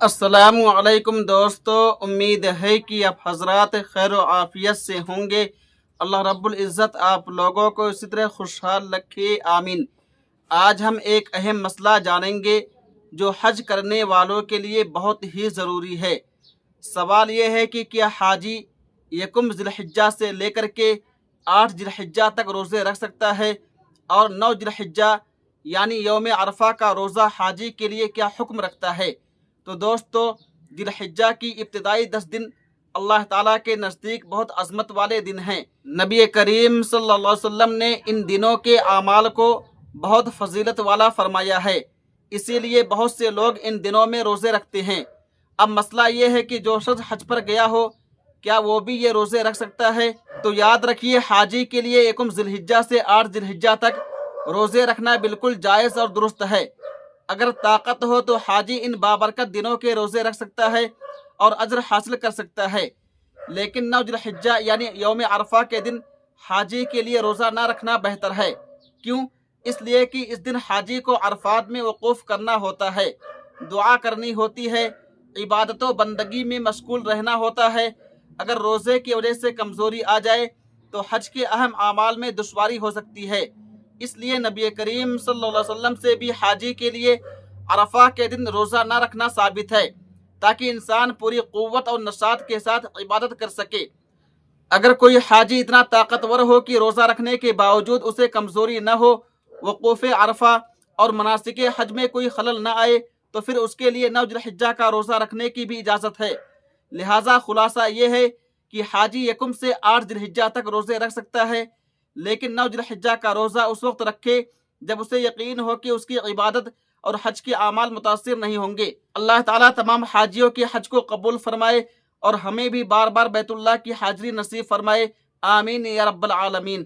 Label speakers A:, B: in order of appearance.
A: السلام علیکم دوستو، امید ہے کہ آپ حضرات خیر و عافیت سے ہوں گے۔ اللہ رب العزت آپ لوگوں کو اسی طرح خوشحال رکھے، آمین۔ آج ہم ایک اہم مسئلہ جانیں گے جو حج کرنے والوں کے لیے بہت ہی ضروری ہے۔ سوال یہ ہے کہ کیا حاجی یکم ذی الحجہ سے لے کر کے 8 ذی الحجہ تک روزے رکھ سکتا ہے؟ اور 9 ذی الحجہ یعنی یوم عرفہ کا روزہ حاجی کے لیے کیا حکم رکھتا ہے؟ تو دوستو، ذی الحجہ کی ابتدائی 10 دن اللہ تعالیٰ کے نزدیک بہت عظمت والے دن ہیں۔ نبی کریم صلی اللہ علیہ وسلم نے ان دنوں کے اعمال کو بہت فضیلت والا فرمایا ہے، اسی لیے بہت سے لوگ ان دنوں میں روزے رکھتے ہیں۔ اب مسئلہ یہ ہے کہ جو شخص حج پر گیا ہو، کیا وہ بھی یہ روزے رکھ سکتا ہے؟ تو یاد رکھیے، حاجی کے لیے یکم ذی الحجہ سے 8 ذی الحجہ تک روزے رکھنا بالکل جائز اور درست ہے۔ اگر طاقت ہو تو حاجی ان بابرکت دنوں کے روزے رکھ سکتا ہے اور اجر حاصل کر سکتا ہے، لیکن 9 ذی الحجہ یعنی یوم عرفہ کے دن حاجی کے لیے روزہ نہ رکھنا بہتر ہے۔ کیوں؟ اس لیے کہ اس دن حاجی کو عرفات میں وقوف کرنا ہوتا ہے، دعا کرنی ہوتی ہے، عبادت و بندگی میں مشغول رہنا ہوتا ہے۔ اگر روزے کی وجہ سے کمزوری آ جائے تو حج کے اہم اعمال میں دشواری ہو سکتی ہے۔ اس لیے نبی کریم صلی اللہ علیہ وسلم سے بھی حاجی کے لیے عرفہ کے دن روزہ نہ رکھنا ثابت ہے، تاکہ انسان پوری قوت اور نشاط کے ساتھ عبادت کر سکے۔ اگر کوئی حاجی اتنا طاقتور ہو کہ روزہ رکھنے کے باوجود اسے کمزوری نہ ہو، وقوف عرفہ اور مناسک حج میں کوئی خلل نہ آئے، تو پھر اس کے لیے 9 ذی الحجہ کا روزہ رکھنے کی بھی اجازت ہے۔ لہٰذا خلاصہ یہ ہے کہ حاجی یکم سے 8 ذی الحجہ تک روزے رکھ سکتا ہے، لیکن 9 ذی الحجہ کا روزہ اس وقت رکھے جب اسے یقین ہو کہ اس کی عبادت اور حج کے اعمال متاثر نہیں ہوں گے۔ اللہ تعالیٰ تمام حاجیوں کے حج کو قبول فرمائے اور ہمیں بھی بار بار بیت اللہ کی حاضری نصیب فرمائے، آمین یا رب العالمین۔